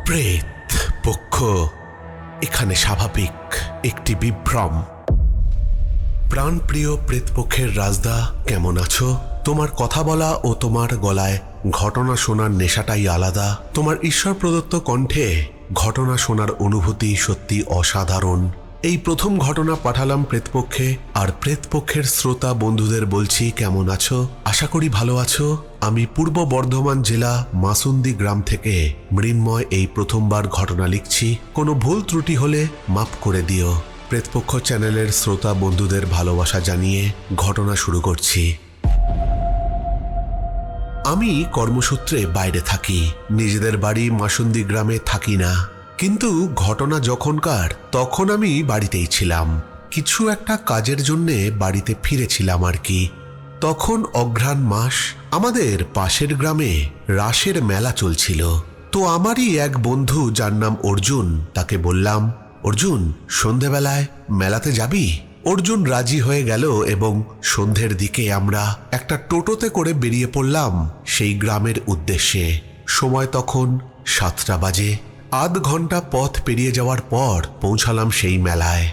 প্রেত পক্ষ এখানে স্বাভাবিক একটি বিভ্রম। প্রাণপ্রিয় প্রেতপক্ষের রাজদা, কেমন আছো? তোমার কথা বলা ও তোমার গলায় ঘটনা শোনার নেশাটাই আলাদা। তোমার ঈশ্বর প্রদত্ত কণ্ঠে ঘটনা শোনার অনুভূতি সত্যি অসাধারণ। এই প্রথম ঘটনা পাঠালাম প্রেতপক্ষে, আর প্রেতপক্ষের শ্রোতা বন্ধুদের বলছি কেমন আছো। আশা করি ভালো আছো। আমি পূর্ব বর্ধমান জেলা মাসুন্দি গ্রাম থেকে মৃন্ময় এই প্রথমবার ঘটনা লিখছি। কোনো ভুল ত্রুটি হলে মাফ করে দিও। প্রেতপক্ষ চ্যানেলের শ্রোতা বন্ধুদের ভালোবাসা জানিয়ে ঘটনা শুরু করছি। আমি কর্মসূত্রে বাইরে থাকি, নিজেদের বাড়ি মাসুন্দি গ্রামে থাকি না। কিন্তু ঘটনা যখনকার তখন আমি বাড়িতেই ছিলাম। কিছু একটা কাজের জন্যে বাড়িতে ফিরেছিলাম আর কি। তখন অঘ্রাণ মাস। আমাদের পাশের গ্রামে রাসের মেলা চলছিল। তো আমারই এক বন্ধু, যার নাম অর্জুন, তাকে বললাম, অর্জুন, সন্ধেবেলায় মেলাতে যাবি? অর্জুন রাজি হয়ে গেল এবং সন্ধ্যের দিকে আমরা একটা টোটোতে করে বেরিয়ে পড়লাম সেই গ্রামের উদ্দেশ্যে। সময় তখন 7টা বাজে। আধ ঘন্টা পথ পেরিয়ে যাওয়ার পর পৌঁছালাম সেই মেলায়।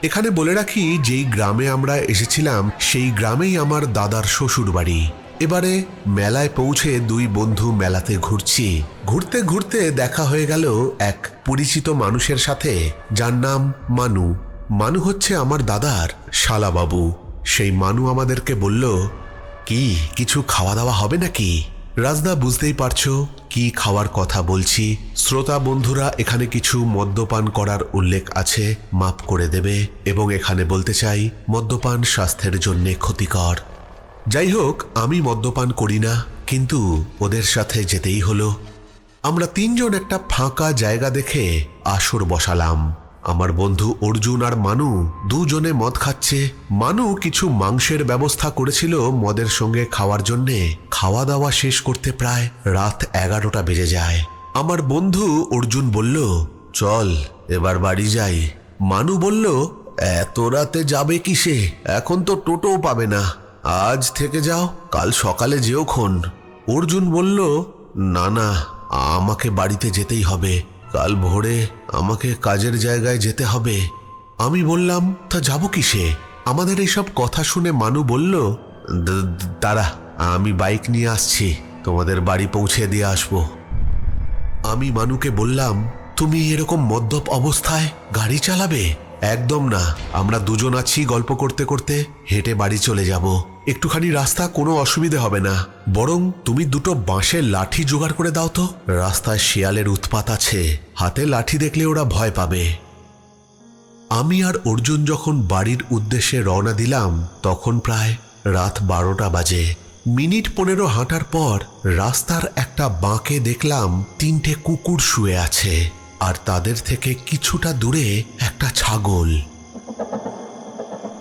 এখানে বলে রাখি, যেই গ্রামে আমরা এসেছিলাম সেই গ্রামেই আমার দাদার শ্বশুর বাড়ি। এবারে মেলায় পৌঁছে দুই বন্ধু মেলাতে ঘুরছি। ঘুরতে ঘুরতে দেখা হয়ে গেল এক পরিচিত মানুষের সাথে, যার নাম মানু। মানু হচ্ছে আমার দাদার শালাবাবু। সেই মানু আমাদেরকে বলল, কি কিছু খাওয়া দাওয়া হবে নাকি? রাজদা, বুঝতেই পারছো কি খাওয়ার কথা বলছি। শ্রোতা বন্ধুরা, এখানে কিছু মদ্যপান করার উল্লেখ আছে, মাফ করে দেবে। এবং এখানে বলতে চাই, মদ্যপান স্বাস্থ্যের জন্য ক্ষতিকর। যাই হোক, আমি মদ্যপান করি না, কিন্তু ওদের সাথে যেতেই হলো। আমরা তিনজন একটা ফাঁকা জায়গা দেখে আসর বসালাম। আমার বন্ধু অর্জুন আর মানু দুজনে মদ খাচ্ছে। মানু কিছু মাংসের ব্যবস্থা করেছিল মদের সঙ্গে খাওয়ার জন্যে। খাওয়া দাওয়া শেষ করতে প্রায় রাত 11টা বেজে যায়। আমার বন্ধু অর্জুন বলল, চল এবার বাড়ি যাই। মানু বলল, এত রাতে যাবে কিসে? এখন তো টোটোও পাবে না। আজ থেকে যাও, কাল সকালে যেওক্ষণ। অর্জুন বলল, না না, আমাকে বাড়িতে যেতেই হবে। কাল ভোরে আমাকে কাজের জায়গায় যেতে হবে। আমি বললাম, তা যাব কিসে? আমাদের এইসব কথা শুনে মানু বলল, দাঁড়া, আমি বাইক নিয়ে আসছি, তোমাদের বাড়ি পৌঁছে দিয়ে আসবো। আমি মানুকে বললাম, তুমি এরকম মদ্যপ অবস্থায় গাড়ি চালাবে? একদম না, আমরা দুজন আছি, গল্প করতে করতে হেঁটে বাড়ি চলে যাব। একটুখানি রাস্তা, কোনো অসুবিধে হবে না। বরং তুমি দুটো বাঁশের লাঠি জোগাড় করে দাও তো। রাস্তায় শিয়ালের উৎপাত আছে, হাতে লাঠি দেখলে ওরা ভয় পাবে। আমি আর অর্জুন যখন বাড়ির উদ্দেশ্যে রওনা দিলাম তখন প্রায় রাত 12টা বাজে। মিনিট 15 হাঁটার পর রাস্তার একটা বাঁকে দেখলাম 3টে কুকুর শুয়ে আছে, আর তাদের থেকে কিছুটা দূরে একটা ছাগল।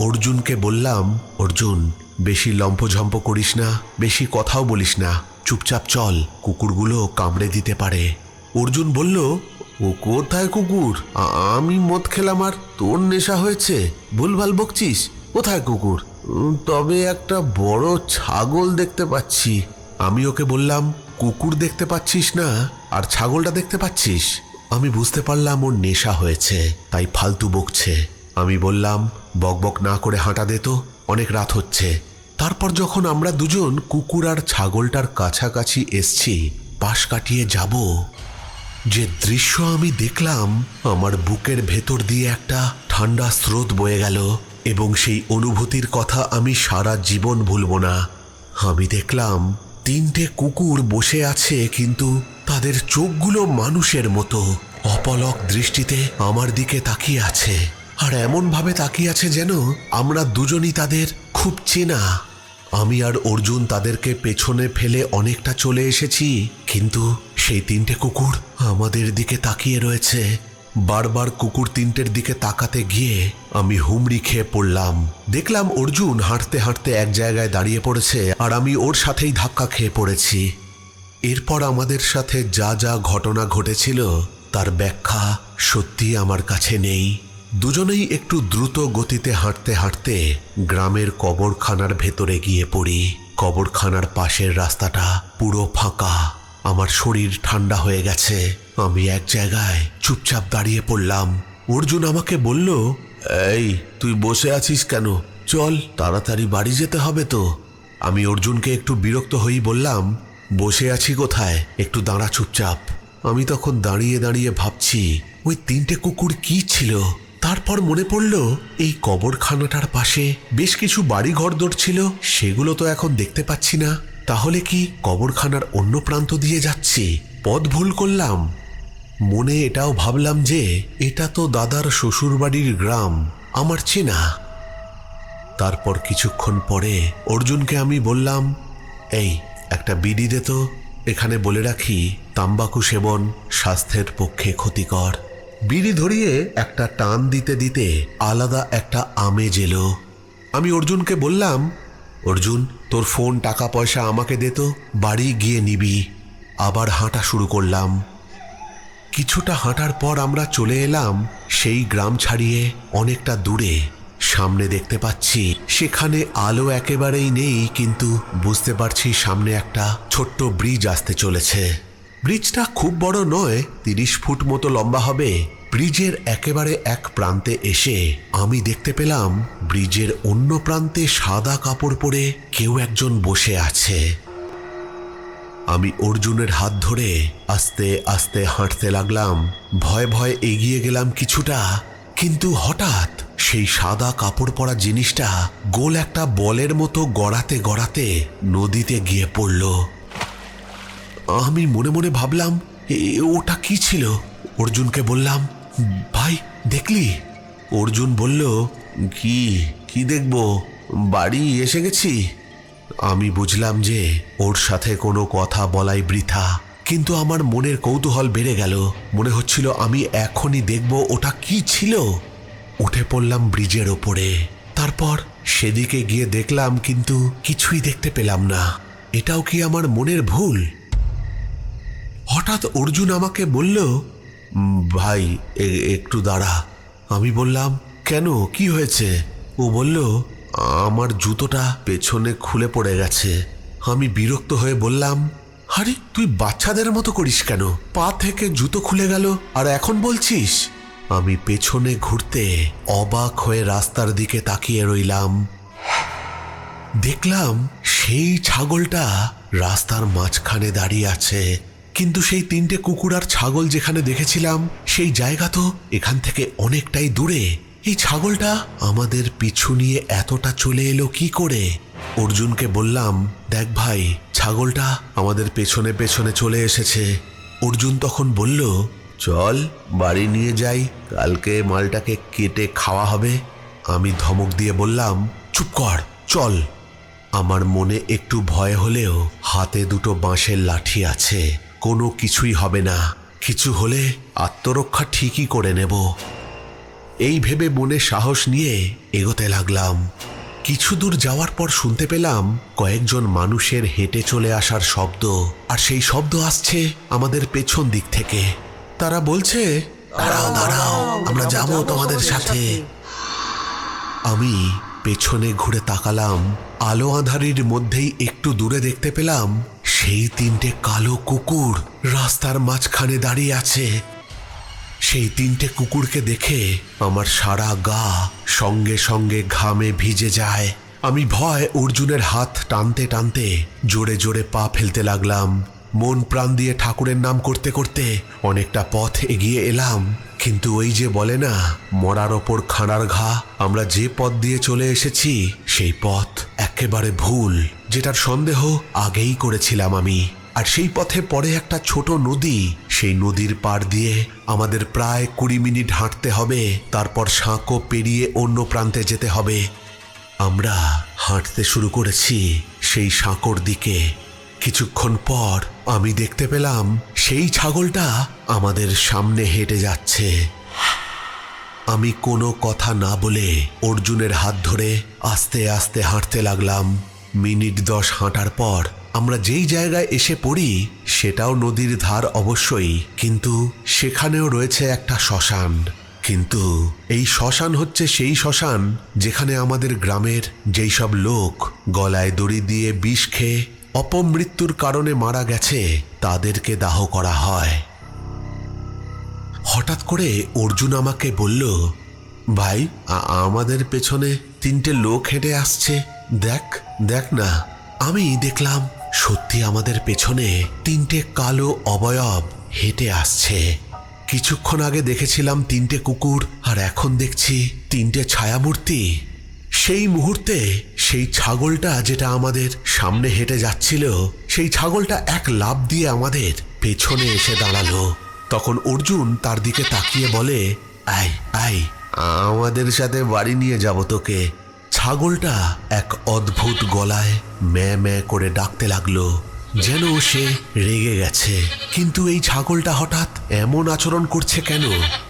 অর্জুনকে বললাম, অর্জুন, বেশি লম্পঝম্প করিস না, বেশি কথাও বলিস না, চুপচাপ চল, কুকুরগুলো কামড়ে দিতে পারে। অর্জুন বলল, ও কোথায় কুকুর? আমি মদ খেলাম আর তোর নেশা হয়েছে, ভুলভাল বকছিস। কোথায় কুকুর? তবে একটা বড় ছাগল দেখতে পাচ্ছি। আমি ওকে বললাম, কুকুর দেখতে পাচ্ছিস না আর ছাগলটা দেখতে পাচ্ছিস? আমি বুঝতে পারলাম ওর নেশা হয়েছে, তাই ফালতু বকছে। আমি বললাম, বকবক না করে হাঁটা দে তো, অনেক রাত হচ্ছে। তারপর যখন আমরা দুজন কুকুর আর ছাগলটার কাছাকাছি এসছি, পাশ কাটিয়ে যাব, যে দৃশ্য আমি দেখলাম, আমার বুকের ভেতর দিয়ে একটা ঠান্ডা স্রোত বয়ে গেল এবং সেই অনুভূতির কথা আমি সারা জীবন ভুলব না। আমি দেখলাম 3টে কুকুর বসে আছে, কিন্তু তাদের চোখগুলো মানুষের মতো অপলক দৃষ্টিতে আমার দিকে তাকিয়ে আছে। আর এমনভাবে তাকিয়ে আছে যেন আমরা দুজনই তাদের খুব চেনা। আমি আর অর্জুন তাদেরকে পেছনে ফেলে অনেকটা চলে এসেছি, কিন্তু সেই 3টে কুকুর আমাদের দিকে তাকিয়ে রয়েছে। বারবার কুকুর 3টের দিকে তাকাতে গিয়ে আমি হুমড়ি খেয়ে পড়লাম। দেখলাম অর্জুন হাঁটতে হাঁটতে এক জায়গায় দাঁড়িয়ে পড়েছে, আর আমি ওর সাথেই ধাক্কা খেয়ে পড়েছি। এরপর আমাদের সাথে যা যা ঘটনা ঘটেছিল তার ব্যাখ্যা সত্যি আমার কাছে নেই। দুজনেই একটু দ্রুত গতিতে হাঁটতে হাঁটতে গ্রামের কবরখানার ভেতরে গিয়ে পড়ি। কবরখানার পাশের রাস্তাটা পুরো ফাঁকা। আমার শরীর ঠান্ডা হয়ে গেছে। আমি এক জায়গায় চুপচাপ দাঁড়িয়ে পড়লাম। অর্জুন আমাকে বলল, এই তুই বসে আছিস কেন? চল, তাড়াতাড়ি বাড়ি যেতে হবে তো। আমি অর্জুনকে একটু বিরক্ত হয়েই বললাম, বসে আছি কোথায়, একটু দাঁড়া চুপচাপ। আমি তখন দাঁড়িয়ে দাঁড়িয়ে ভাবছি ওই 3টে কুকুর কি ছিল। তারপর মনে পড়ল এই কবরখানাটার পাশে বেশ কিছু বাড়ি ঘরদোর ছিল, সেগুলো তো এখন দেখতে পাচ্ছি না। তাহলে কি কবরখানার অন্য প্রান্ত দিয়ে যাচ্ছি? পথ ভুল করলাম? মনে এটাও ভাবলাম যে এটা তো দাদার শ্বশুরবাড়ির গ্রাম, আমার চেনা। তারপর কিছুক্ষণ পরে অর্জুনকে আমি বললাম, এই একটা বিড়ি দে তো। এখানে বলে রাখি, তাম্বাকু সেবন স্বাস্থ্যের পক্ষে ক্ষতিকর। বিড়ি ধরিয়ে একটা টান দিতে দিতে আলাদা একটা আমেজ এলো। আমি অর্জুনকে বললাম, অর্জুন তোর ফোন টাকা পয়সা আমাকে দে তো, বাড়ি গিয়ে নিবি। আবার হাঁটা শুরু করলাম। কিছুটা হাঁটার পর আমরা চলে এলাম সেই গ্রাম ছাড়িয়ে অনেকটা দূরে। সামনে দেখতে পাচ্ছি সেখানে আলো একেবারেই নেই, কিন্তু বুঝতে পারছি সামনে একটা ছোট্ট ব্রিজ আসতে চলেছে। ব্রিজটা খুব বড় নয়, 30 ফুট মতো লম্বা হবে। ব্রিজের একেবারে এক প্রান্তে এসে আমি দেখতে পেলাম ব্রিজের অন্য প্রান্তে সাদা কাপড় পরে কেউ একজন বসে আছে। আমি অর্জুনের হাত ধরে আস্তে আস্তে হাঁটতে লাগলাম। ভয়ে ভয়ে এগিয়ে গেলাম কিছুটা, কিন্তু হঠাৎ সেই সাদা কাপড় পরা জিনিসটা গোল একটা বলের মতো গড়াতে গড়াতে নদীতে গিয়ে পড়ল। আমি মনে মনে ভাবলাম, ওটা কি ছিল? অর্জুনকে বললাম, ভাই দেখলি? অর্জুন বলল, কি কি দেখব, বাড়ি এসে গেছি। আমি বুঝলাম যে ওর সাথে কোনো কথা বলাই বৃথা, কিন্তু আমার মনের কৌতূহল বেড়ে গেল। মনে হচ্ছিল আমি এখনই দেখব ওটা কি ছিল। উঠে পড়লাম ব্রিজের ওপরে। তারপর সেদিকে গিয়ে দেখলাম, কিন্তু কিছুই দেখতে পেলাম না। এটাও কি আমার মনের ভুল? হঠাৎ অর্জুন আমাকে বলল, ভাই একটু দাঁড়া। আমি বললাম, কেন, কি হয়েছে? ও বলল, আমার জুতোটা পেছনে খুলে পড়ে গেছে। আমি বিরক্ত হয়ে বললাম, আরে তুই বাচ্চাদের মতো করিস কেন? পা থেকে জুতো খুলে গেল আর এখন বলছিস? আমি পেছনে ঘুরতে অবাক হয়ে রাস্তার দিকে তাকিয়ে রইলাম। দেখলাম সেই ছাগলটা রাস্তার মাঝখানে দাঁড়িয়ে আছে, কিন্তু সেই 3টে কুকুর আর ছাগল যেখানে দেখেছিলাম সেই জায়গা তো এখান থেকে অনেকটাই দূরে। এই ছাগলটা আমাদের পিছু নিয়ে এতটা চলে এলো কি করে? অর্জুনকে বললাম, দেখ ভাই, ছাগলটা আমাদের পেছনে পেছনে চলে এসেছে। অর্জুন তখন বলল, চল বাড়ি নিয়ে যাই, কালকে মালটাকে কেটে খাওয়া হবে। আমি ধমক দিয়ে বললাম, চুপ কর, চল। আমার মনে একটু ভয় হলেও হাতে 2টো বাঁশের লাঠি আছে, কোনো কিছুই হবে না। কিছু হলে আত্মরক্ষা ঠিকই করে নেব। এই ভেবে মনে সাহস নিয়ে এগোতে লাগলাম। কিছু দূর যাওয়ার পর শুনতে পেলাম কয়েকজন মানুষের হেঁটে চলে আসার শব্দ, আর সেই শব্দ আসছে আমাদের পেছন দিক থেকে। তারা বলছে, দাঁড়াও দাঁড়াও, আমরা যাব তোমাদের সাথে। আমি পেছনে ঘুরে তাকালাম। আলো আঁধারির মধ্যেই একটু দূরে দেখতে পেলাম সেই 3টে কালো কুকুর রাস্তার মাঝখানে দাঁড়িয়ে আছে। সেই 3টে কুকুরকে দেখে আমার সারা গা সঙ্গে সঙ্গে ঘামে ভিজে যায়। আমি ভয় অর্জুনের হাত টানতে টানতে জোরে জোরে পা ফেলতে লাগলাম। মন প্রাণ দিয়ে ঠাকুরের নাম করতে করতে অনেকটা পথ এগিয়ে এলাম, কিন্তু ওই যে বলে না, মরার ওপর খাঁড়ার ঘা। আমরা যে পথ দিয়ে চলে এসেছি সেই পথ একেবারে ভুল, যেটার সন্দেহ আগেই করেছিলাম আমি। আর সেই পথে পড়ে একটা ছোট নদী। সেই নদীর পাড় দিয়ে আমাদের প্রায় 20 মিনিট হাঁটতে হবে, তারপর সাঁকো পেরিয়ে অন্য প্রান্তে যেতে হবে। আমরা হাঁটতে শুরু করেছি সেই সাঁকোর দিকে। কিছুক্ষণ পর আমি দেখতে পেলাম সেই ছাগলটা আমাদের সামনে হেঁটে যাচ্ছে। আমি কোনো কথা না বলে অর্জুনের হাত ধরে আস্তে আস্তে হাঁটতে লাগলাম। মিনিট 10 হাঁটার পর আমরা যেই জায়গায় এসে পড়ি সেটাও নদীর ধার অবশ্যই, কিন্তু সেখানেও রয়েছে একটা শ্মশান। কিন্তু এই শ্মশান হচ্ছে সেই শ্মশান যেখানে আমাদের গ্রামের যেই সব লোক গলায় দড়ি দিয়ে বিষ খেয়ে অপমৃত্যুর কারণে মারা গেছে তাদেরকে দাহ করা হয়। হঠাৎ করে অর্জুন আমাকে বলল, ভাই আমাদের পেছনে 3টে লোক হেঁটে আসছে, দেখ দেখ না। আমি দেখলাম সত্যি আমাদের পেছনে 3টে কালো অবয়ব হেঁটে আসছে। কিছুক্ষণ আগে দেখেছিলাম 3টে কুকুর, আর এখন দেখছি 3টে ছায়ামূর্তি। সেই মুহূর্তে সেই ছাগলটা যেটা আমাদের সামনে হেঁটে যাচ্ছিল, সেই ছাগলটা এক লাফ দিয়ে আমাদের পেছনে এসে দাঁড়ালো। তখন অর্জুন তার দিকে তাকিয়ে বলে, আয় আয়, আমাদের সাথে বাড়ি নিয়ে যাব তোকে। ছাগলটা এক অদ্ভুত গলায় ম্যাঁ ম্যাঁ করে ডাকতে লাগলো, যেন সে রেগে গেছে। কিন্তু এই ছাগলটা হঠাৎ এমন আচরণ করছে কেন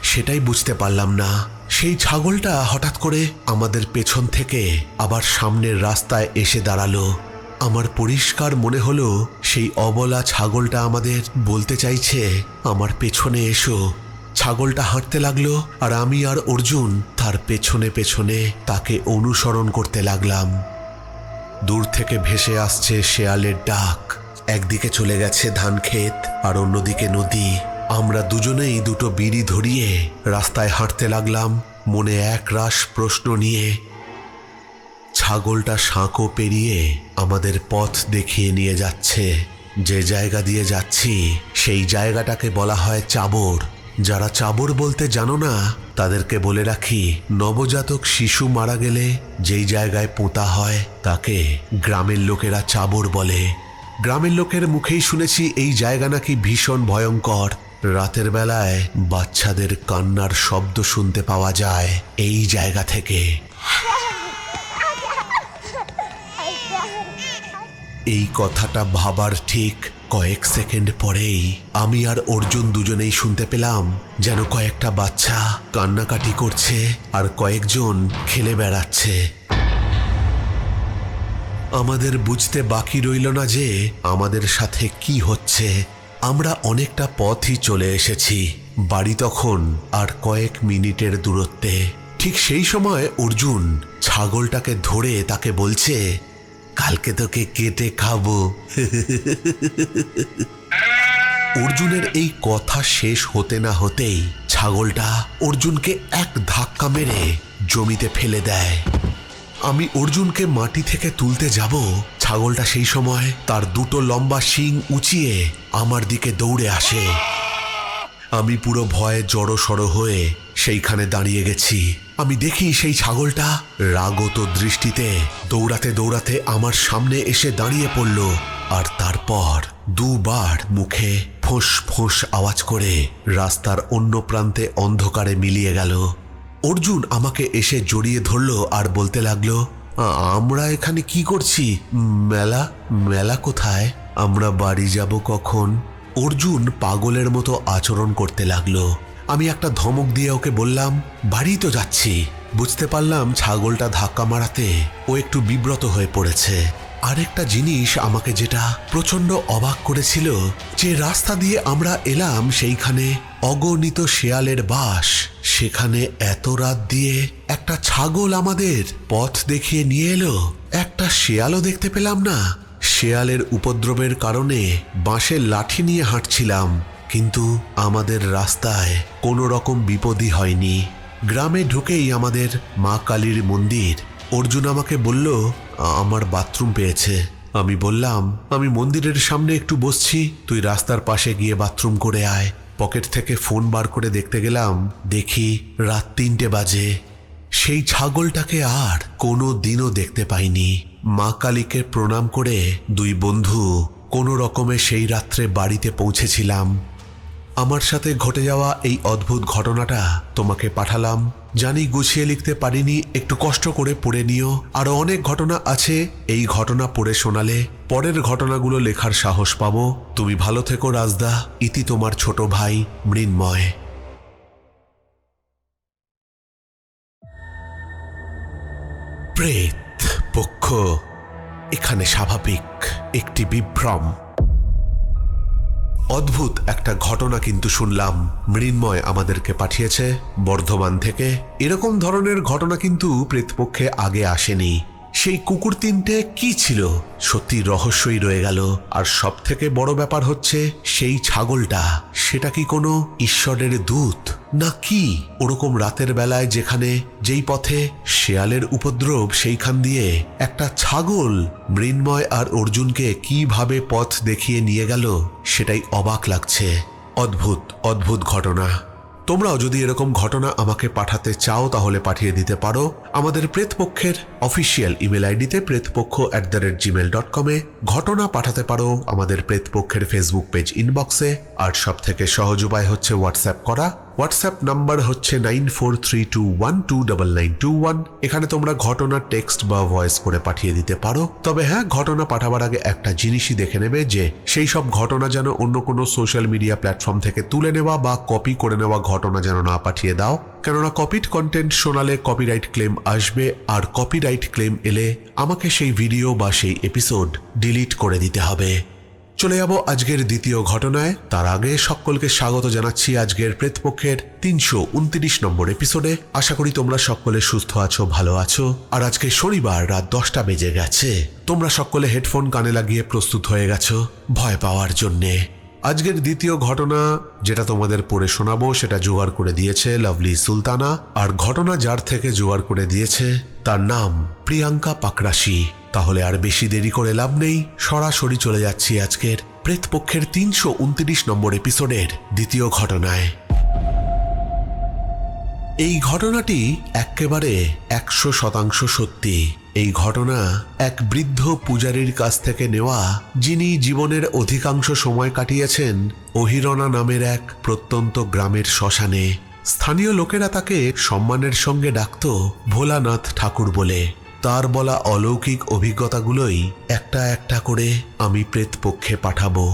সেটাই বুঝতে পারলাম না। সেই ছাগলটা হঠাৎ করে আমাদের পেছন থেকে আবার সামনের রাস্তায় এসে দাঁড়ালো। আমার পরিষ্কার মনে হলো সেই অবলা ছাগলটা আমাদের বলতে চাইছে, আমার পেছনে এসো। ছাগলটা হাঁটতে লাগলো, আর আমি আর অর্জুন তার পেছনে পেছনে তাকে অনুসরণ করতে লাগলাম। দূর থেকে ভেসে আসছে শেয়ালের ডাক। একদিকে চলে গেছে ধান ক্ষেত, আর অন্যদিকে নদী। আমরা দুজনেই 2টো বিড়ি ধরিয়ে রাস্তায় হাঁটতে লাগলাম, মনে একরাশ প্রশ্ন নিয়ে। ছাগলটা সাঁকো পেরিয়ে আমাদের পথ দেখিয়ে নিয়ে যাচ্ছে। যে জায়গা দিয়ে যাচ্ছি সেই জায়গাটাকে বলা হয় চাবর। যারা চাবর বলতে জানো না তাদেরকে বলে রাখি, নবজাতক শিশু মারা গেলে যেই জায়গায় পোঁতা হয় তাকে গ্রামের লোকেরা চাবর বলে। গ্রামের লোকের মুখেই শুনেছি এই জায়গা নাকি ভীষণ ভয়ঙ্কর। রাতের বেলায় বাচ্চাদের কান্নার শব্দ শুনতে পাওয়া যায় এই জায়গা থেকে। এই কথাটা ভাবার ঠিক কয়েক সেকেন্ড পরেই আমি আর অর্জুন দুজনেই শুনতে পেলাম যেন কয়েকটা বাচ্চা কান্নাকাটি করছে, আর কয়েকজন খেলে বেড়াচ্ছে। আমাদের বুঝতে বাকি রইল না যে আমাদের সাথে কি হচ্ছে। আমরা অনেকটা পথই চলে এসেছি, বাড়ি তখন আর কয়েক মিনিটের দূরত্বে। ঠিক সেই সময় অর্জুন ছাগলটাকে ধরে তাকে বলছে, কালকে তোকে কেটে খাবো। অর্জুনের এই কথা শেষ হতে না হতেই ছাগলটা অর্জুনকে এক ধাক্কা মেরে জমিতে ফেলে দেয়। আমি অর্জুনকে মাটি থেকে তুলতে যাব, ছাগলটা সেই সময় তার 2টো লম্বা শিং উঁচিয়ে আমার দিকে দৌড়ে আসে। আমি পুরো ভয়ে জড়সড় হয়ে সেইখানে দাঁড়িয়ে গেছি। আমি দেখি সেই ছাগলটা রাগত দৃষ্টিতে দৌড়াতে দৌড়াতে আমার সামনে এসে দাঁড়িয়ে পড়ল, আর তারপর 2 বার মুখে ফোঁস ফোঁস আওয়াজ করে রাস্তার অন্য প্রান্তে অন্ধকারে মিলিয়ে গেল। অর্জুন আমাকে এসে জড়িয়ে ধরল আর বলতে লাগলো, আমরা এখানে কি করছি? মেলা মেলা কোথায়? আমরা বাড়ি যাব কখন? অর্জুন পাগলের মতো আচরণ করতে লাগলো। আমি একটা ধমক দিয়ে ওকে বললাম, বাড়ি তো যাচ্ছি। বুঝতে পারলাম ছাগলটা ধাক্কা মারাতে ও একটু বিব্রত হয়ে পড়েছে। আরেকটা জিনিস আমাকে যেটা প্রচন্ড অবাক করেছিল, যে রাস্তা দিয়ে আমরা এলাম সেইখানে অগণিত শেয়ালের বাস। সেখানে এত রাত দিয়ে একটা ছাগল আমাদের পথ দেখিয়ে নিয়ে এলো, একটা শেয়ালও দেখতে পেলাম না। শেয়ালের উপদ্রবের কারণে বাঁশের লাঠি নিয়ে হাঁটছিলাম, কিন্তু আমাদের রাস্তায় কোনো রকম বিপদই হয়নি। গ্রামে ঢুকেই আমাদের মা কালীর মন্দির। অর্জুন আমাকে বলল, আমার বাথরুম পেয়েছে। আমি বললাম, আমি মন্দিরের সামনে একটু বসছি, তুই রাস্তার পাশে গিয়ে বাথরুম করে আয়। পকেট থেকে ফোন বার করে দেখতে গেলাম, দেখি রাত 3টে বাজে। সেই ছাগলটাকে আর কোনো দিনও দেখতে পাইনি। মা কালীকে প্রণাম করে 2 বন্ধু কোনো রকমে সেই রাত্রে বাড়িতে পৌঁছেছিলাম। আমার সাথে ঘটে যাওয়া এই অদ্ভুত ঘটনাটা তোমাকে পাঠালাম। জানি গুছিয়ে লিখতে পারিনি, একটু কষ্ট করে পড়ে নিও। আরো অনেক ঘটনা আছে, এই ঘটনা পড়ে শোনালে পরের ঘটনাগুলো লেখার সাহস পাবো। তুমি ভালো থেকো রাজদা। ইতি তোমার ছোট ভাই মৃন্ময়। প্রেত পক্ষ এখানে স্বাভাবিক একটি বিভ্রম। অদ্ভুত একটা ঘটনা কিন্তু শুনলাম, মৃন্ময় আমাদেরকে পাঠিয়েছে বর্ধমান থেকে। এরকম ধরনের ঘটনা কিন্তু প্রেতপক্ষে আগে আসেনি। সেই কুকুর তিনটে কি ছিল? সত্যি রহস্যই রয়ে গেল। আর সব থেকে বড় ব্যাপার হচ্ছে সেই ছাগলটা, সেটা কি কোনো ঈশ্বরের দূত না কি? ওরকম রাতের বেলায় যেখানে যেই পথে শেয়ালের উপদ্রব, সেইখান দিয়ে একটা ছাগল মৃন্ময় আর অর্জুনকে কিভাবে পথ দেখিয়ে নিয়ে গেল, সেটাই অবাক লাগছে। অদ্ভুত অদ্ভুত ঘটনা। তোমরাও যদি এরকম ঘটনা আমাকে পাঠাতে চাও তাহলে পাঠিয়ে দিতে পারো আমাদের প্রেতপক্ষের অফিসিয়াল ইমেল আইডিতে pretpokho@gmail.com এ। ঘটনা পাঠাতে পারো আমাদের প্রেতপক্ষের ফেসবুক পেজ ইনবক্সে। আর সব থেকে সহজ উপায় হচ্ছে হোয়াটসঅ্যাপ করা। হোয়াটসঅ্যাপ নাম্বার হচ্ছে 9432129921। এখানে তোমরা ঘটনা টেক্সট বা ভয়েস করে পাঠিয়ে দিতে পারো। তবে হ্যাঁ, ঘটনা পাঠাবার আগে একটা জিনিসই দেখে নেবে যে সেই সব ঘটনা যেন অন্য কোনো সোশ্যাল মিডিয়া প্ল্যাটফর্ম থেকে তুলে নেওয়া বা কপি করে নেওয়া ঘটনা যেন না পাঠিয়ে দাও। কেননা কপিড কন্টেন্ট শোনালে কপিরাইট ক্লেম আসবে, আর কপিরাইট ক্লেম এলে আমাকে সেই ভিডিও বা সেই এপিসোড ডিলিট করে দিতে হবে। চলে যাব আজকের দ্বিতীয় ঘটনায়। তার আগে সকলকে স্বাগত জানাচ্ছি আজকের প্রেতপক্ষের 329 নম্বর এপিসোডে। আশা করি তোমরা সকলে সুস্থ আছো, ভালো আছো। আর আজকে শনিবার রাত 10টা বেজে গেছে। তোমরা সকলে হেডফোন কানে লাগিয়ে প্রস্তুত হয়ে গেছো ভয় পাওয়ার জন্যে। আজকের দ্বিতীয় ঘটনা যেটা তোমাদের পড়ে শোনাবো সেটা জোগাড় করে দিয়েছে লাভলি সুলতানা। আর ঘটনা যার থেকে জোগাড় করে দিয়েছে তার নাম প্রিয়াঙ্কা পাকরাশি। তাহলে আর বেশি দেরি করে লাভ নেই, সরাসরি চলে যাচ্ছি আজকের প্রেতপক্ষের 329 নম্বর এপিসোডের দ্বিতীয় ঘটনায়। এই ঘটনাটি একেবারে 100% সত্যি। এই ঘটনা এক বৃদ্ধ পূজারীর কাছ থেকে নেওয়া, যিনি জীবনের অধিকাংশ সময় কাটিয়েছেন অহিরনা নামের এক প্রত্যন্ত গ্রামের শ্মশানে। স্থানীয় লোকেরা তাকে সম্মানের সঙ্গে ডাকত ভোলানাথ ঠাকুর বলে। তার বলা অলৌকিক অভিজ্ঞতাগুলোই একটা একটা করে আমি প্রেতপক্ষে পাঠাবো।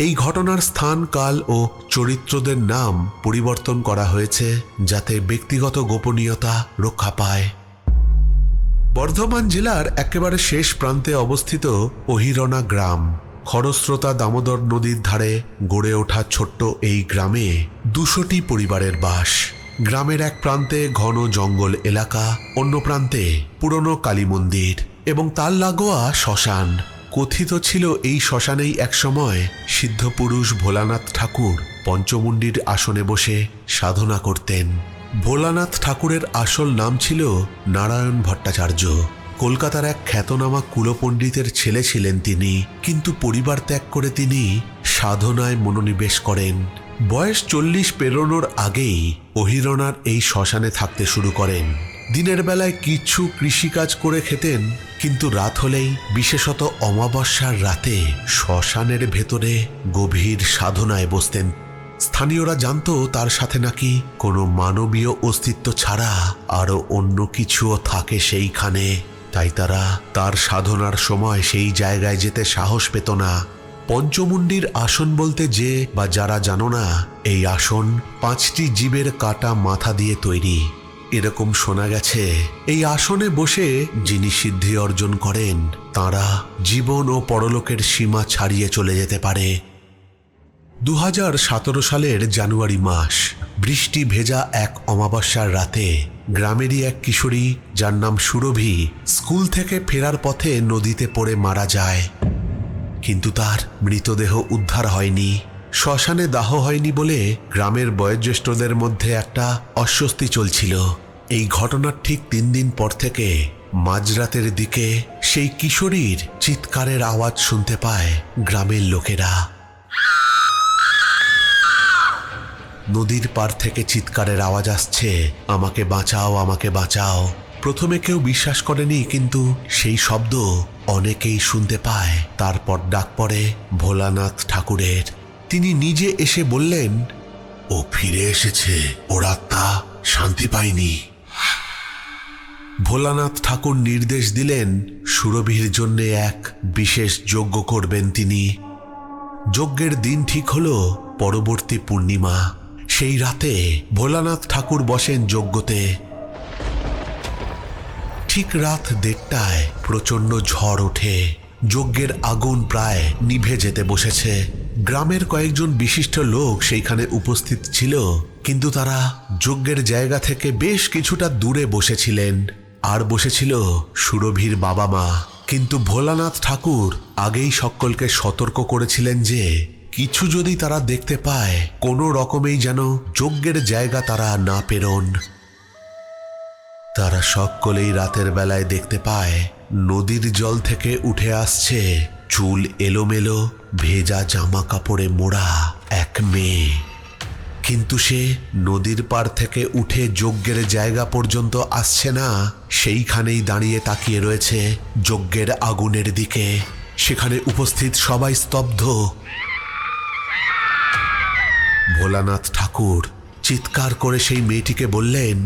এই ঘটনার স্থান, কাল ও চরিত্রদের নাম পরিবর্তন করা হয়েছে যাতে ব্যক্তিগত গোপনীয়তা রক্ষা পায়। বর্ধমান জেলার একেবারে শেষ প্রান্তে অবস্থিত অহিরনা গ্রাম। খরস্রোতা দামোদর নদীর ধারে গড়ে ওঠা ছোট্ট এই গ্রামে 200টি পরিবারের বাস। গ্রামের এক প্রান্তে ঘন জঙ্গল এলাকা, অন্য প্রান্তে পুরনো কালী মন্দির এবং তার লাগোয়া শ্মশান। কথিত ছিল এই শ্মশানেই একসময় সিদ্ধপুরুষ ভোলানাথ ঠাকুর পঞ্চমুণ্ডির আসনে বসে সাধনা করতেন। ভোলানাথ ঠাকুরের আসল নাম ছিল নারায়ণ ভট্টাচার্য। কলকাতার এক খ্যাতনামা কুলপণ্ডিতের ছেলে ছিলেন তিনি, কিন্তু পরিবার ত্যাগ করে তিনি সাধনায় মনোনিবেশ করেন। বয়স 40 পেরোনোর আগেই অহিরনার এই শ্মশানে থাকতে শুরু করেন। দিনের বেলায় কিছু কৃষিকাজ করে খেতেন, কিন্তু রাত হলেই, বিশেষত অমাবস্যার রাতে, শ্মশানের ভেতরে গভীর সাধনায় বসতেন। স্থানীয়রা জানতো তার সাথে নাকি কোনো মানবীয় অস্তিত্ব ছাড়া আরো অন্য কিছুও থাকে সেইখানে। তাই তারা তার সাধনার সময় সেই জায়গায় যেতে সাহস পেত না। পঞ্চমুণ্ডির আসন বলতে যে বা যারা জানো না, এই আসন 5টি জীবের কাটা মাথা দিয়ে তৈরি। এরকম শোনা গেছে এই আসনে বসে যিনি সিদ্ধি অর্জন করেন তারা জীবন ও পরলোকের সীমা ছাড়িয়ে চলে যেতে পারে। 2017 সালের জানুয়ারি মাস, বৃষ্টি ভেজা এক অমাবস্যার রাতে গ্রামেরই এক কিশোরী, যার নাম সুরভি, স্কুল থেকে ফেরার পথে নদীতে পড়ে মারা যায়। কিন্তু তার মৃতদেহ উদ্ধার হয়নি। শ্মশানে দাহ হয়নি বলে গ্রামের বয়োজ্যেষ্ঠদের মধ্যে একটা অস্বস্তি চলছিল। এই ঘটনার ঠিক 3 দিন পর থেকে মাঝরাতের দিকে সেই কিশোরীর চিৎকারের আওয়াজ শুনতে পায় গ্রামের লোকেরা। নদীর পার থেকে চিৎকারের আওয়াজ আসছে, আমাকে বাঁচাও, আমাকে বাঁচাও। প্রথমে কেউ বিশ্বাস করেনি, কিন্তু সেই শব্দ অনেকেই শুনতে পায়। তারপর ডাক পড়ে ভোলানাথ ঠাকুরের। তিনি নিজে এসে বললেন, ও ফিরে এসেছে, ওর আত্মা শান্তি পায়নি। ভোলানাথ ঠাকুর নির্দেশ দিলেন সুরভির জন্য এক বিশেষ যজ্ঞ করবেন তিনি। যজ্ঞের দিন ঠিক হলো পরবর্তী পূর্ণিমা। সেই রাতে ভোলানাথ ঠাকুর বসেন যজ্ঞতে। ঠিক রাত 1:30টায় প্রচণ্ড ঝড় ওঠে। যজ্ঞের আগুন প্রায় নিভে যেতে বসেছে। গ্রামের কয়েকজন বিশিষ্ট লোক সেইখানে উপস্থিত ছিল, কিন্তু তারা যজ্ঞের জায়গা থেকে বেশ কিছুটা দূরে বসেছিলেন। আর বসেছিল সুরভির বাবা মা। কিন্তু ভোলানাথ ঠাকুর আগেই সকলকে সতর্ক করেছিলেন যে কিছু যদি তারা দেখতে পায়, কোনো রকমেই যেন যজ্ঞের জায়গা তারা না পেরোন। তারা সকলেই রাতের বেলায় দেখতে পায় নদীর জল থেকে উঠে আসছে চুল এলোমেলো, ভেজা জামা কাপড়ে মোড়া এক মেয়ে। কিন্তু সে নদীর পার থেকে উঠে যজ্ঞের জায়গা পর্যন্ত আসছে না, সেইখানেই দাঁড়িয়ে তাকিয়ে রয়েছে যজ্ঞের আগুনের দিকে। সেখানে উপস্থিত সবাই স্তব্ধ। ভোলানাথ ঠাকুর চিৎকার করে সেই মেয়েটিকে বললেন,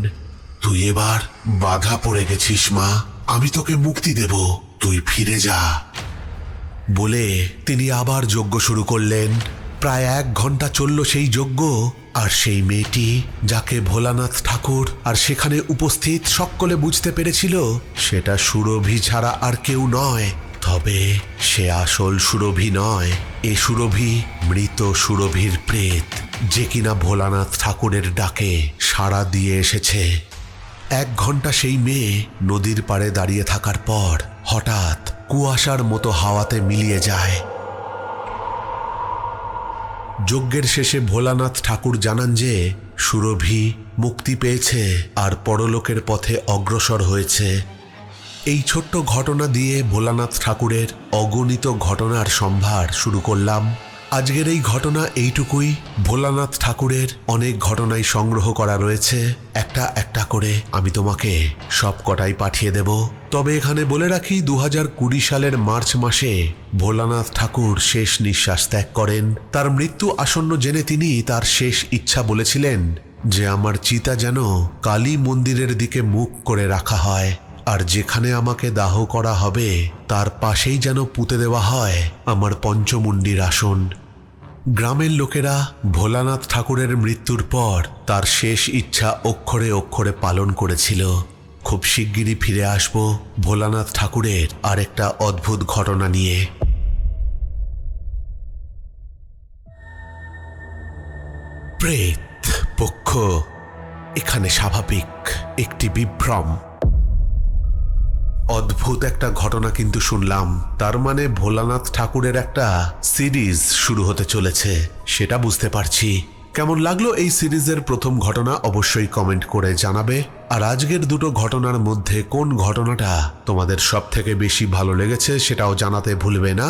তুই এবার বাধা পড়ে গেছিস মা, আমি তোকে মুক্তি দেব, তুই ফিরে যা। বলে তিনি আবার যজ্ঞ শুরু করলেন। প্রায় 1 ঘন্টা চলল সেই যজ্ঞ। আর সেই মেয়েটি, যাকে ভোলানাথ ঠাকুর আর সেখানে উপস্থিত সকলে বুঝতে পেরেছিল সেটা সুরভি ছাড়া আর কেউ নয়, তবে সে আসল সুরভি নয়। এ সুরভি মৃত সুরভির প্রেত, যে কিনা ভোলানাথ ঠাকুরের ডাকে সাড়া দিয়ে এসেছে। 1 ঘন্টা সেই মেয়ে নদীর পাড়ে দাঁড়িয়ে থাকার পর হঠাৎ কুয়াশার মতো হাওয়াতে মিলিয়ে যায়। যজ্ঞের শেষে ভোলানাথ ঠাকুর জানান যে সুরভি মুক্তি পেয়েছে আর পরলোকের পথে অগ্রসর হয়েছে। এই ছোট্ট ঘটনা দিয়ে ভোলানাথ ঠাকুরের অগণিত ঘটনার সম্ভার শুরু করলাম। আজকের এই ঘটনা এইটুকুই। ভোলানাথ ঠাকুরের অনেক ঘটনাই সংগ্রহ করা রয়েছে, একটা একটা করে আমি তোমাকে সব কটাই পাঠিয়ে দেব। তবে এখানে বলে রাখি, 2020 সালের মার্চ মাসে ভোলানাথ ঠাকুর শেষ নিঃশ্বাস ত্যাগ করেন। তার মৃত্যু আসন্ন জেনে তিনি তার শেষ ইচ্ছা বলেছিলেন যে আমার চিতা যেন কালী মন্দিরের দিকে মুখ করে রাখা হয়, আর যেখানে আমাকে দাহ করা হবে তার পাশেই যেন পুঁতে দেওয়া হয় আমার পঞ্চমুণ্ডির আসন। গ্রামের লোকেরা ভোলানাথ ঠাকুরের মৃত্যুর পর তার শেষ ইচ্ছা অক্ষরে অক্ষরে পালন করেছিল। খুব শিগগিরই ফিরে আসব ভোলানাথ ঠাকুরের আরেকটা অদ্ভুত ঘটনা নিয়ে। প্রেত পক্ষ এখানে স্বাভাবিক একটি বিভ্রম। অদ্ভুত একটা ঘটনা কিন্তু শুনলাম। তার মানে ভোলানাথ ঠাকুরের একটা সিরিজ শুরু হতে চলেছে, সেটা বুঝতে পারছি। কেমন লাগলো এই সিরিজের প্রথম ঘটনা অবশ্যই কমেন্ট করে জানাবে। আর আজকের দুটো ঘটনার মধ্যে কোন ঘটনাটা তোমাদের সব থেকে বেশি ভালো লেগেছে সেটাও জানাতে ভুলবে না।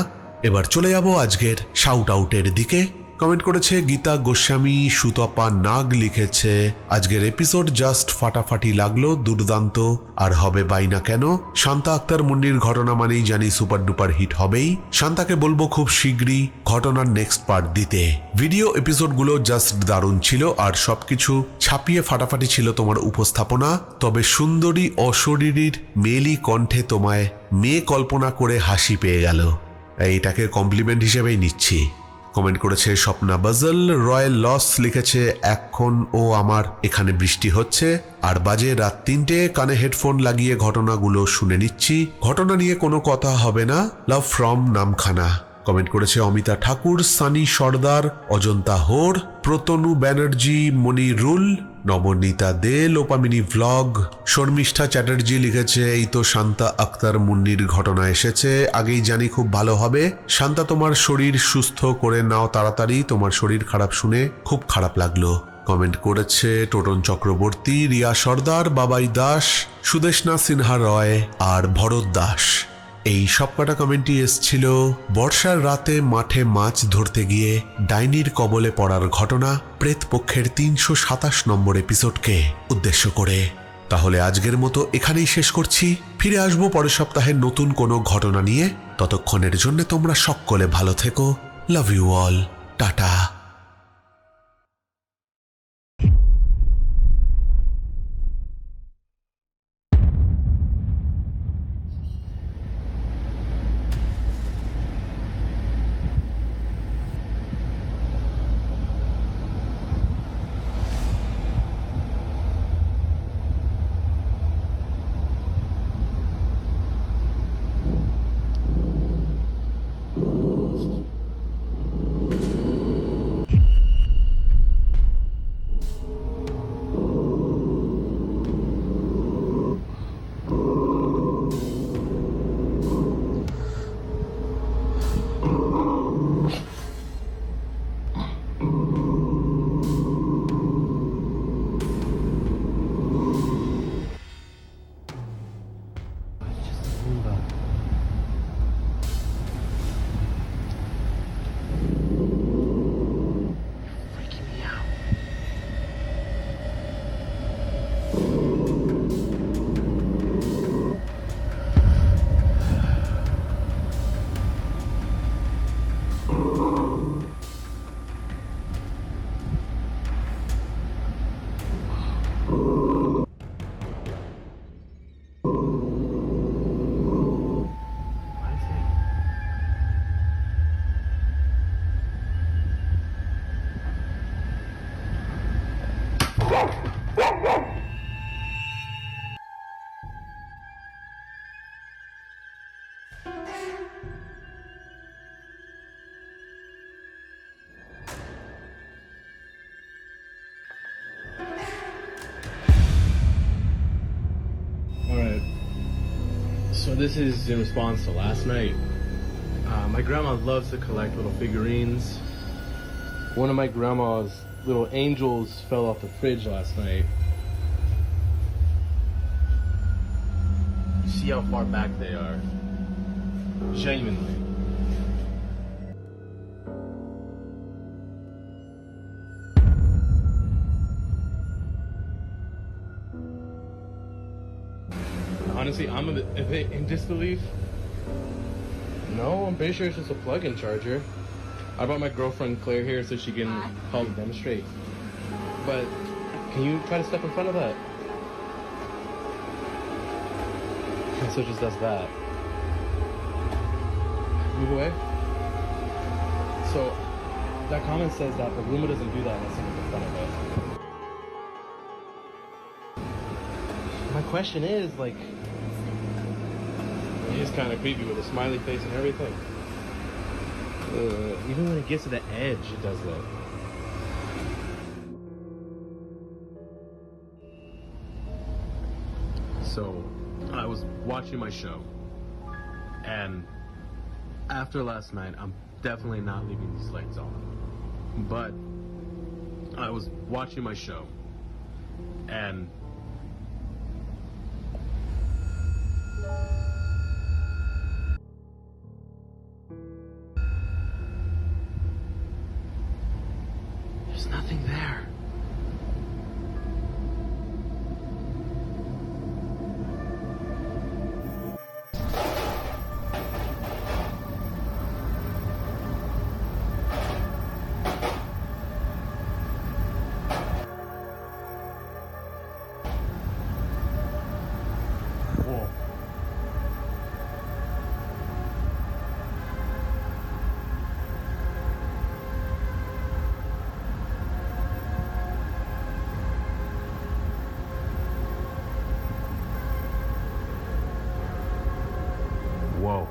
এবার চলে যাব আজকের শাউট আউটের দিকে। কমেন্ট করেছে গীতা গোস্বামী, সুতপা নাগ লিখেছে, আজকের এপিসোড জাস্ট ফাটাফাটি লাগলো, দুর্দান্ত, আর হবে বাইনা কেন। শান্তা আক্তার মুন্নির ঘটনা মানেই জানি সুপার ডুপার হিট হবেই। শান্তাকে বলবো খুব শীঘ্রই ঘটনার নেক্সট পার্ট দিতে। ভিডিও এপিসোডগুলো জাস্ট দারুণ ছিল, আর সবকিছু ছাপিয়ে ফাটাফাটি ছিল তোমার উপস্থাপনা। তবে সুন্দরী অশরীরীর মেলি কণ্ঠে তোমায় মেয়ে কল্পনা করে হাসি পেয়ে গেল, এইটাকে কমপ্লিমেন্ট হিসেবেই নিচ্ছি। কমেন্ট করেছে স্বপ্না বাজল। রয়্যাল লস লিখেছে, এখন ও আমার এখানে বৃষ্টি হচ্ছে আর বাজে রাত 3টে, কানে হেডফোন লাগিয়ে ঘটনাগুলো শুনে নিচ্ছি, ঘটনা নিয়ে কোনো কথা হবে না, লাভ ফ্রম নামখানা। কমেন্ট করেছে অমিতা ঠাকুর, সানি সর্দার, অজন্তা হোর, প্রতনু ব্যানার্জি, মনিরুল, নবনীতা দে, লোপামিনী ভ্লগ। শর্মিষ্ঠা চ্যাটার্জি লিখেছে, এই তো শান্তা আক্তার মুন্নির ঘটনা এসেছে, আগেই জানি খুব ভালো হবে। শান্তা, তোমার শরীর সুস্থ করে নাও তাড়াতাড়ি, তোমার শরীর খারাপ শুনে খুব খারাপ লাগলো। কমেন্ট করেছে টোটন চক্রবর্তী, রিয়া সর্দার, বাবাই দাস, সুদেশনা সিনহা রয় আর ভরত দাস। এই সবকটা কমেন্টই এসছিল বর্ষার রাতে মাঠে মাছ ধরতে গিয়ে ডাইনির কবলে পড়ার ঘটনা, প্রেত পক্ষের 327 নম্বর এপিসোডকে উদ্দেশ্য করে। তাহলে আজকের মতো এখানেই শেষ করছি। ফিরে আসবো পরের সপ্তাহের নতুন কোনো ঘটনা নিয়ে। ততক্ষণের জন্য তোমরা সকলে ভালো থেকো। Love you all, tata. Alright, so this is in response to last night. My grandma loves to collect little figurines. One of my grandma's little angels fell off the fridge last night. You see how far back they are? Genuinely. Honestly, I'm a bit in disbelief. No, I'm pretty sure it's just a plug-in charger. I brought my girlfriend Claire here so she can help demonstrate. But can you try to step in front of that? And so it just does that. Move away. So that comment says that the Roomba doesn't do that unless someone's in front of it. My question is, like, he is kind of creepy with a smiley face and everything. Even when it gets to the edge, it does that. So, I was watching my show, and after last night, I'm definitely not leaving these lights on. But I was watching my show, and there's nothing there. Whoa. Whoa.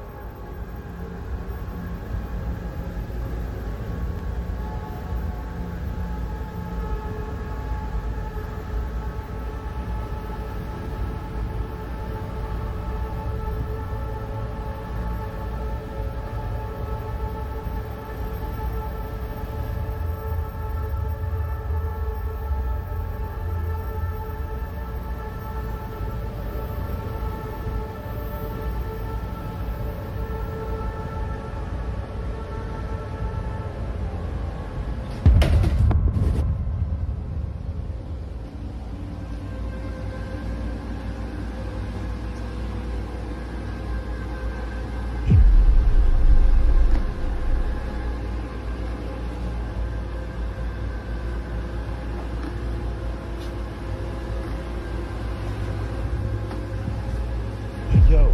Yo.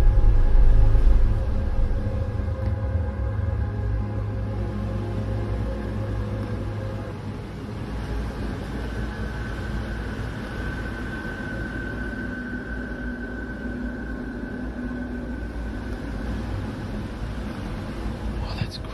Oh, that's cool.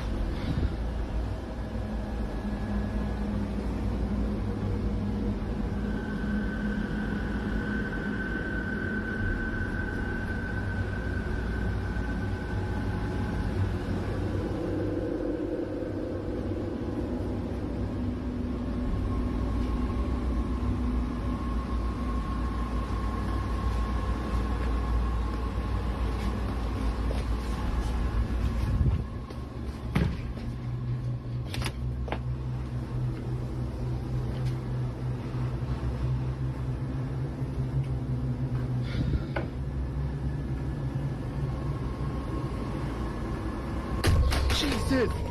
Jesus!